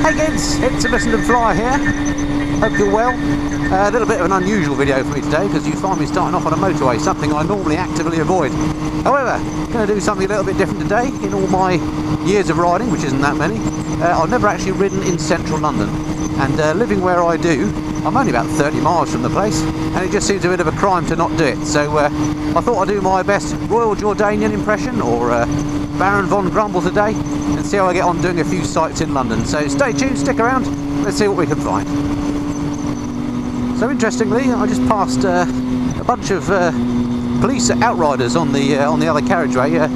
Hey kids, it's a Listen and Fly here. Hope you're well. A little bit of an unusual video for me today because you find me starting off on a motorway, something I normally actively avoid. However, going to do something a little bit different today. In all my years of riding, which isn't that many, I've never actually ridden in central London. And living where I do, I'm only about 30 miles from the place, and it just seems a bit of a crime to not do it. So I thought I'd do my best Royal Jordanian impression, or Baron von Grumble today, and see how I get on doing a few sites in London. So stay tuned, stick around, let's see what we can find. So interestingly, I just passed a bunch of police outriders on the other carriageway.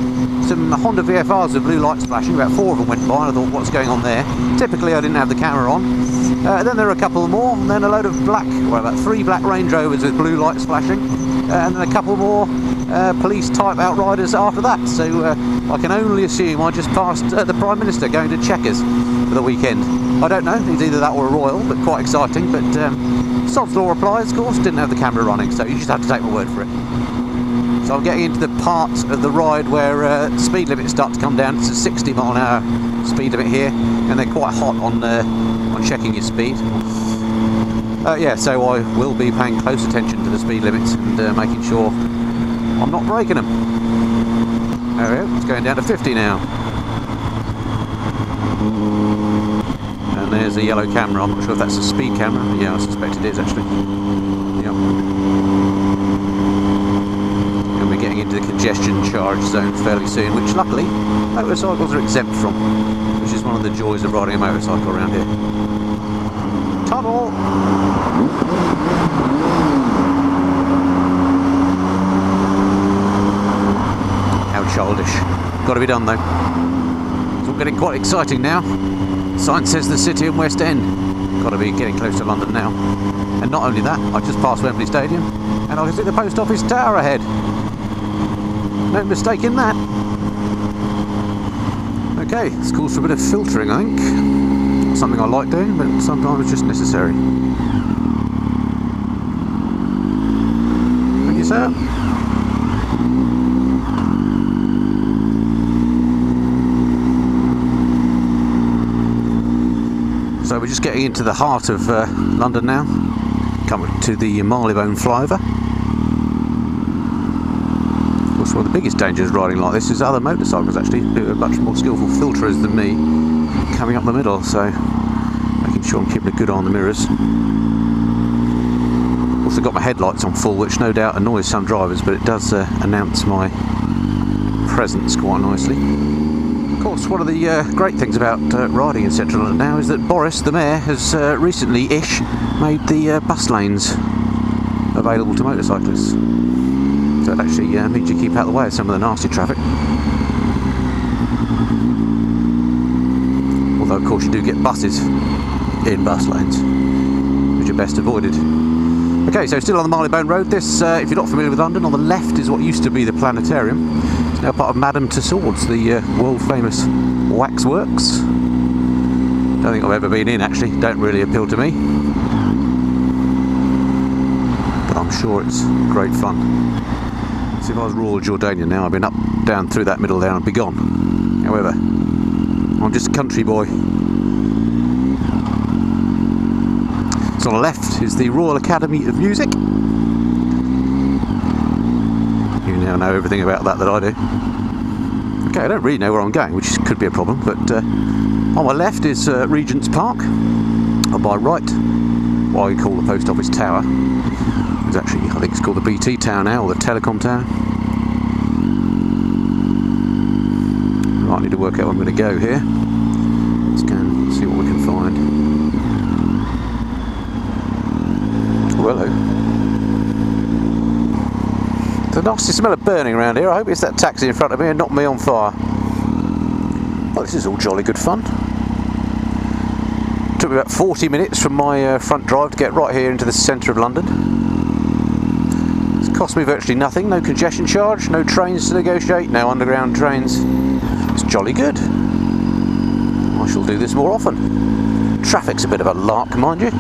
Some Honda VFRs with blue lights flashing, about 4 of them went by, and I thought, what's going on there? Typically I didn't have the camera on. Then there were a couple more, and then a load of about 3 black Range Rovers with blue lights flashing, and then a couple more police type outriders after that. So I can only assume I just passed the Prime Minister going to Chequers for the weekend. I don't know, it's either that or a Royal, but quite exciting. But Sod's Law applies, of course. Didn't have the camera running, so you just have to take my word for it. So I'm getting into the part of the ride where speed limits start to come down. It's a 60 mile an hour speed limit here, and they're quite hot on checking your speed. Yeah, so I will be paying close attention to the speed limits and making sure I'm not breaking them. There we go, it's going down to 50 now. And there's a yellow camera. I'm not sure if that's a speed camera. Yeah, I suspect it is actually. Yep. And we're getting into the congestion charge zone fairly soon, which luckily motorcycles are exempt from, which is one of the joys of riding a motorcycle around here. Tunnel! How childish. Got to be done though. It's all getting quite exciting now. Sign says the City and West End. Got to be getting close to London now. And not only that, I just passed Wembley Stadium, and I can see the post office tower ahead. No mistake in that. Okay, this calls for a bit of filtering, I think. Something I like doing, but sometimes it's just necessary. Thank you, sir. So we're just getting into the heart of London now, coming to the Marylebone flyover. Of course, one of the biggest dangers riding like this is other motorcycles actually, who are much more skillful filterers than me, coming up the middle, so making sure I'm keeping a good eye on the mirrors. Also got my headlights on full, which no doubt annoys some drivers, but it does announce my presence quite nicely. Of course, one of the great things about riding in central London now is that Boris, the mayor, has recently-ish made the bus lanes available to motorcyclists. So it actually means you keep out of the way of some of the nasty traffic. Although, of course, you do get buses in bus lanes, which are best avoided. Okay, so still on the Marylebone Road. This, if you're not familiar with London, on the left is what used to be the planetarium. It's now part of Madame Tussauds, the world-famous waxworks. Don't think I've ever been in, actually. Don't really appeal to me. But I'm sure it's great fun. See, if I was Royal Jordanian now, I'd been up, down through that middle there and be gone. However, I'm just a country boy. So on the left is the Royal Academy of Music. You now know everything about that I do. Okay, I don't really know where I'm going, which could be a problem, but on my left is Regent's Park. On my right, what I call the post office tower. It's actually, I think it's called the BT Tower now, or the Telecom Tower. Right, I need to work out where I'm going to go here. Let's go and see what we can find. Oh, hello. There's a nasty smell of burning around here. I hope it's that taxi in front of me and not me on fire. Well, this is all jolly good fun. Took me about 40 minutes from my front drive to get right here into the centre of London. It's cost me virtually nothing. No congestion charge, no trains to negotiate, no underground trains. It's jolly good. I shall do this more often. Traffic's a bit of a lark, mind you.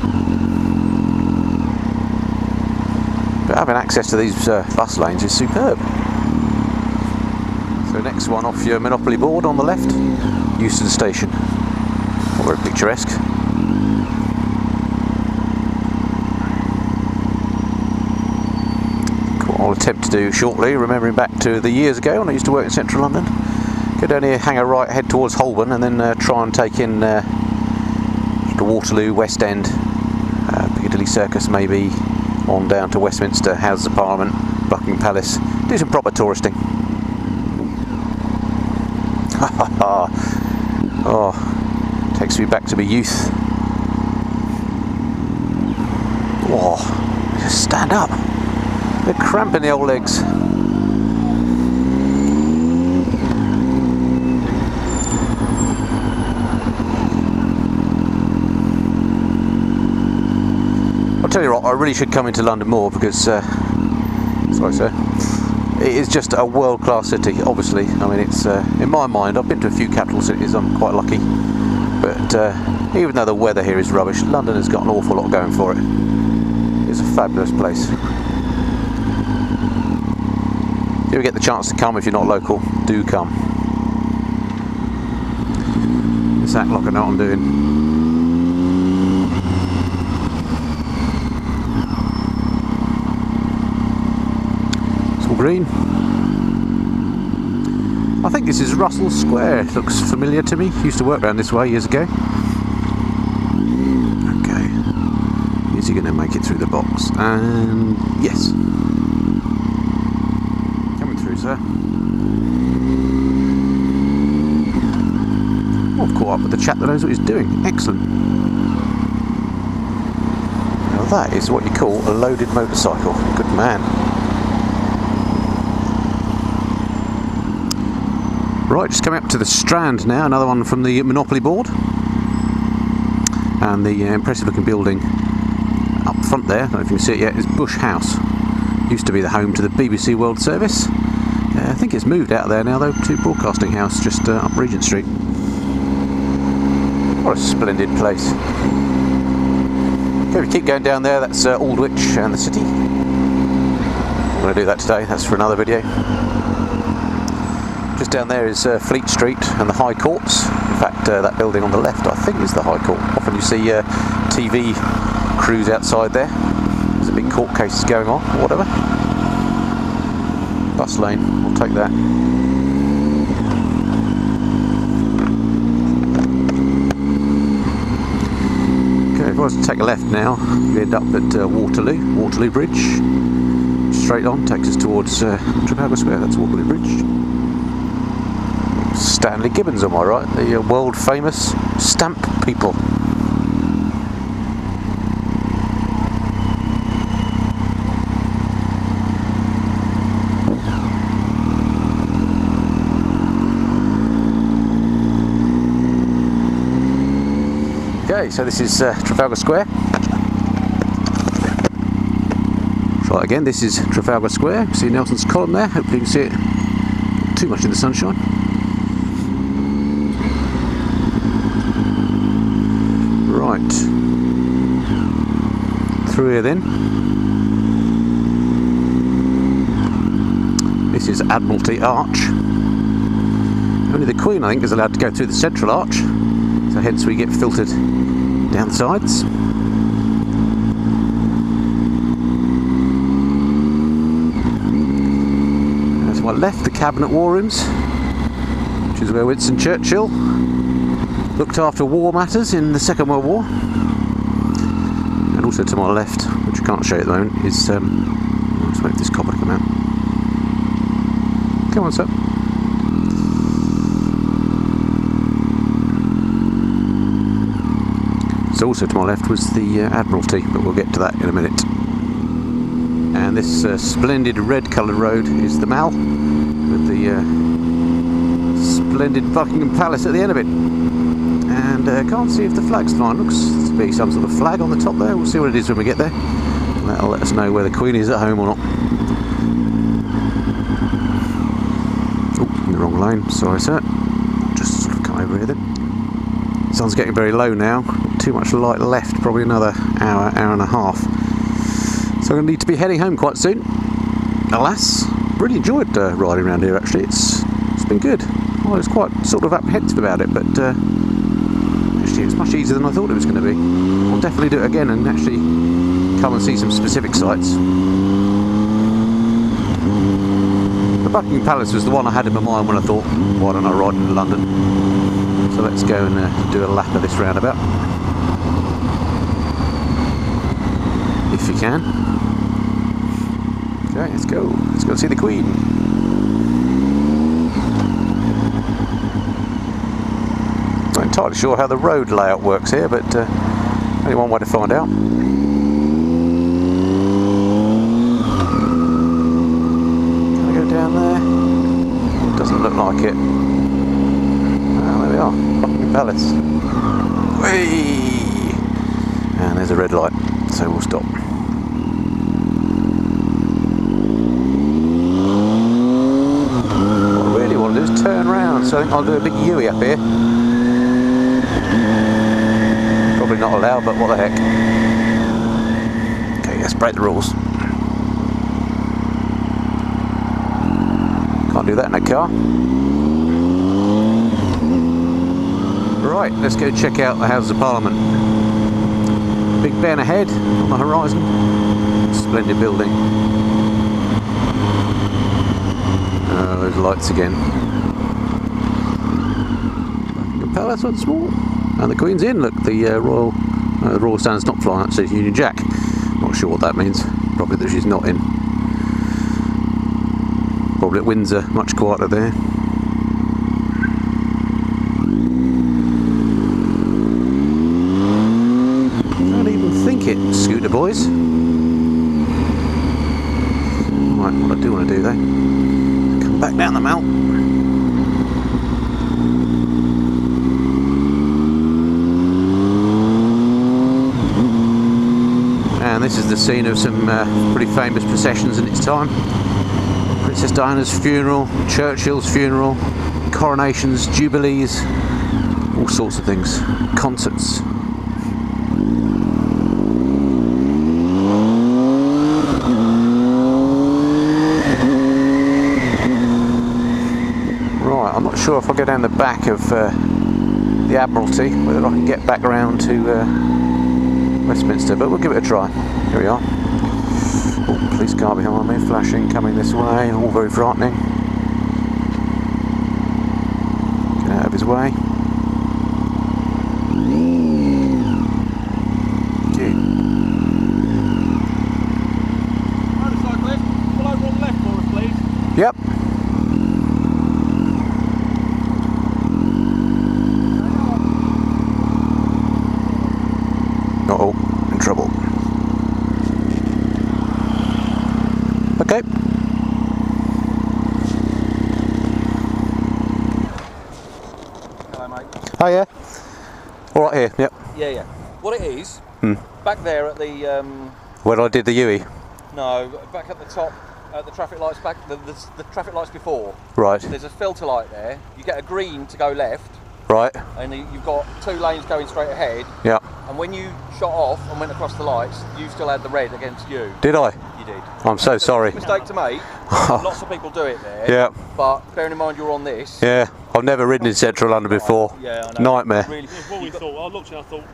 But having access to these bus lanes is superb. So next one off your Monopoly board on the left, Euston Station. What very picturesque. What I'll attempt to do shortly, remembering back to the years ago when I used to work in central London. Go down here, hang a right, head towards Holborn, and then try and take in the Waterloo, West End, Piccadilly Circus maybe, on down to Westminster, Houses of Parliament, Buckingham Palace. Do some proper touristing. Oh, takes me back to my youth. Oh, just stand up. They're cramping the old legs. I'll tell you what, I really should come into London more because, sorry sir, it is just a world-class city, obviously. I mean, it's, in my mind, I've been to a few capital cities, I'm quite lucky, but even though the weather here is rubbish, London has got an awful lot going for it. It's a fabulous place. If you ever get the chance to come, if you're not local, do come. Just act like I know what I'm doing. Green. I think this is Russell Square. It looks familiar to me. Used to work around this way years ago. Okay. Is he going to make it through the box? And yes. Coming through, sir. Oh, I've caught up with the chap that knows what he's doing. Excellent. Now that is what you call a loaded motorcycle. Good man. Right, just coming up to the Strand now, another one from the Monopoly board. And the impressive looking building up front there, I don't know if you can see it yet, is Bush House. Used to be the home to the BBC World Service. I think it's moved out there now though, to Broadcasting House, just up Regent Street. What a splendid place. Okay, we keep going down there, that's Aldwych and the city. I'm going to do that today, that's for another video. Just down there is Fleet Street and the High Courts. In fact, that building on the left, I think, is the High Court. Often you see TV crews outside there. There's a big court case going on, or whatever. Bus lane, we'll take that. Okay, if I was to take a left now, we end up at Waterloo Bridge. Straight on, takes us towards Trafalgar Square, that's Waterloo Bridge. Stanley Gibbons, am I right? The world famous stamp people. Okay, so this is Trafalgar Square. Try it again, this is Trafalgar Square. You see Nelson's column there, hopefully you can see it too much in the sunshine. Right, through here then. This is Admiralty Arch. Only the Queen, I think, is allowed to go through the central arch, so hence we get filtered down the sides. And to my left, the Cabinet War Rooms, which is where Winston Churchill looked after war matters in the Second World War. And also to my left, which I can't show you at the moment, is I'll just wait for this copper to come out. Come on, sir. So also to my left was the Admiralty, but we'll get to that in a minute. And this splendid red coloured road is the Mall, with the splendid Buckingham Palace at the end of it. And can't see if the flag's flying. Looks to be some sort of flag on the top there. We'll see what it is when we get there. That'll let us know where the Queen is at home or not. Oh, in the wrong lane. Sorry, sir. Just sort of come over here then. Sun's getting very low now. Too much light left. Probably another hour and a half. So I'm going to need to be heading home quite soon. Alas, really enjoyed riding around here. Actually, it's been good. I was quite sort of apprehensive about it, but actually Actually, it's much easier than I thought it was going to be. I'll definitely do it again and actually come and see some specific sites. The Buckingham Palace was the one I had in my mind when I thought, why don't I ride into London? So let's go and do a lap of this roundabout. If you can. Okay, let's go. Let's go see the Queen. Not entirely sure how the road layout works here, but only one way to find out. Can I go down there? Doesn't look like it. Well, there we are, Buckingham Palace. Whee! And there's a red light, so we'll stop. What I really want to do is turn round, so I think I'll do a big U-ey up here. Probably not allowed, but what the heck. Okay, let's break the rules. Can't do that in a car. Right, let's go check out the Houses of Parliament. Big Ben ahead on the horizon. Splendid building. Oh, those lights again. The palace once more. And the Queen's in. Look, the Royal Standard's not flying. That says Union Jack. Not sure what that means. Probably that she's not in. Probably at Windsor, much quieter there. Don't even think it, scooter boys. Right, what I do want to do though, come back down the mount. And this is the scene of some pretty famous processions in its time. Princess Diana's funeral, Churchill's funeral, coronations, jubilees, all sorts of things, concerts. Right, I'm not sure if I go down the back of the Admiralty, whether I can get back around to Westminster, but we'll give it a try. Here we are. Oh, police car behind me, flashing, coming this way, all very frightening. Get out of his way. Thank you. Motorcyclist, pull over on the left for us, please. Yep. Uh-oh, in trouble. Okay. Hello, mate. Oh yeah. All right here. Yep. Yeah. What it is, back there at the Where I did the UE. no, back at the top, at the traffic lights back, the traffic lights before. Right. There's a filter light there. You get a green to go left, Right. and you've got 2 lanes going straight ahead. Yeah. And when you shot off and went across the lights, you still had the red against you. Did I? You did. I'm so sorry. It's a mistake to make. Lots of people do it there. Yeah. But bearing in mind you're on this. Yeah. I've never ridden in central London before. Yeah, I know. Nightmare. Really, That's what we thought. I looked and I thought,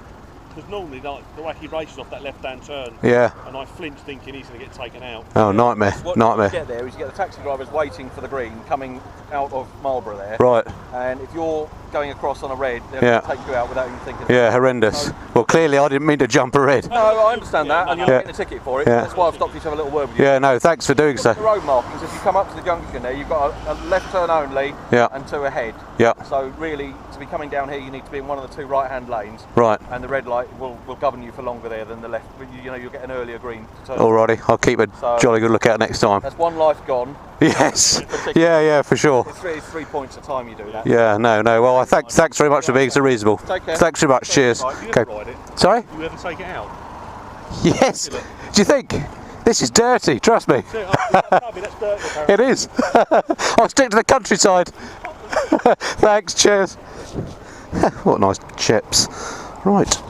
because normally like, the wacky races off that left-hand turn, Yeah. and I flinched thinking he's going to get taken out. Oh, nightmare. What Nightmare. you get there is you get the taxi drivers waiting for the green coming out of Marlborough there. Right. And if you're going across on a red, they'll Yeah. take you out without even thinking. Yeah, horrendous. Well, clearly I didn't mean to jump a red. No, I understand that, and you're Yeah. getting a ticket for it. Yeah. That's why I've stopped you to have a little word with you. Yeah, no, thanks for doing so. The road markings, if you come up to the junction there, you've got a left turn only Yeah. and 2 ahead. Yeah. So really, to be coming down here, you need to be in one of the 2 right-hand lanes. Right. And the red light will govern you for longer there than the left. But you'll get an earlier green to turn. Alrighty, I'll keep a So- jolly good look out next time. That's 1 life gone. Yes. Yeah, for sure. It's 3 points a time you do that. Yeah, no. Well, thanks very much for being so reasonable. Take care. Thanks very much. Cheers. Right, you Okay. ever ride it? Sorry? You ever take it out? Yes. Do you think? This is dirty, trust me. That's dirty, apparently. It is. I'll stick to the countryside. Thanks, cheers. What nice chips. Right.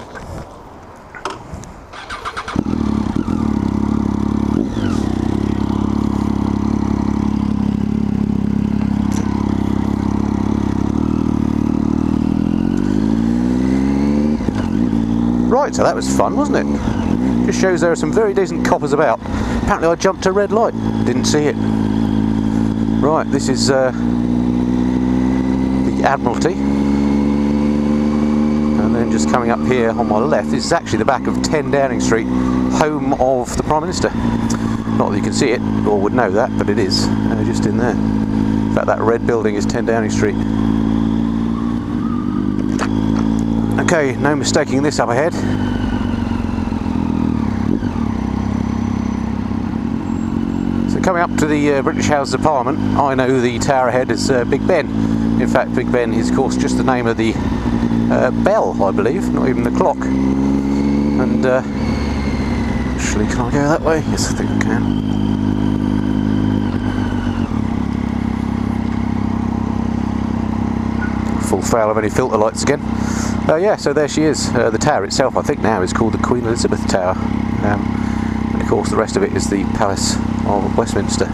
right, so that was fun, wasn't it? Just shows there are some very decent coppers about. Apparently I jumped a red light, didn't see it. Right, this is the Admiralty. And then just coming up here on my left, this is actually the back of 10 Downing Street, home of the Prime Minister. Not that you can see it, or would know that, but it is, just in there. In fact, that red building is 10 Downing Street. Okay, no mistaking this up ahead. So coming up to the British Houses of Parliament, I know the tower ahead is Big Ben. In fact, Big Ben is, of course, just the name of the bell, I believe, not even the clock. And actually, can I go that way? Yes, I think I can. Full fail of any filter lights again. Yeah, so there she is. The tower itself, I think now, is called the Queen Elizabeth Tower. And of course the rest of it is the Palace of Westminster.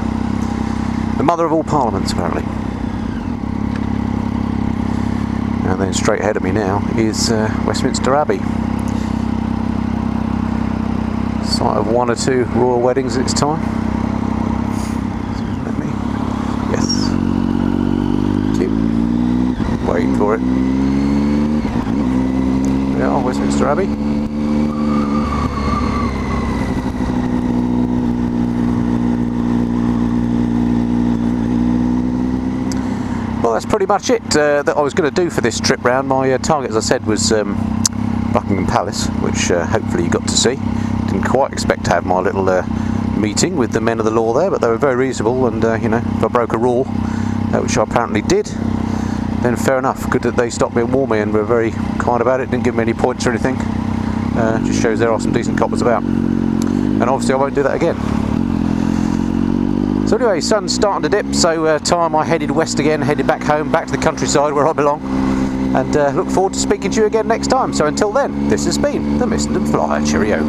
The mother of all parliaments, apparently. And then straight ahead of me now is Westminster Abbey. Site of one or two royal weddings at its time. Let me... Yes. Keep waiting for it. Yeah, Westminster Abbey. Well, that's pretty much it that I was going to do for this trip round. My target, as I said, was Buckingham Palace, which hopefully you got to see. Didn't quite expect to have my little meeting with the men of the law there, but they were very reasonable, and you know, if I broke a rule, which I apparently did, then fair enough. Good that they stopped me and warned me and were very kind about it, didn't give me any points or anything. Just shows there are some decent coppers about. And obviously I won't do that again. So anyway, sun's starting to dip, so time I headed west again, headed back home, back to the countryside where I belong. And look forward to speaking to you again next time. So until then, this has been the Missenden Flyer. Cheerio.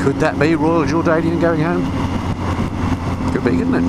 Could that be Royal Jordanian going home? Could be, couldn't it?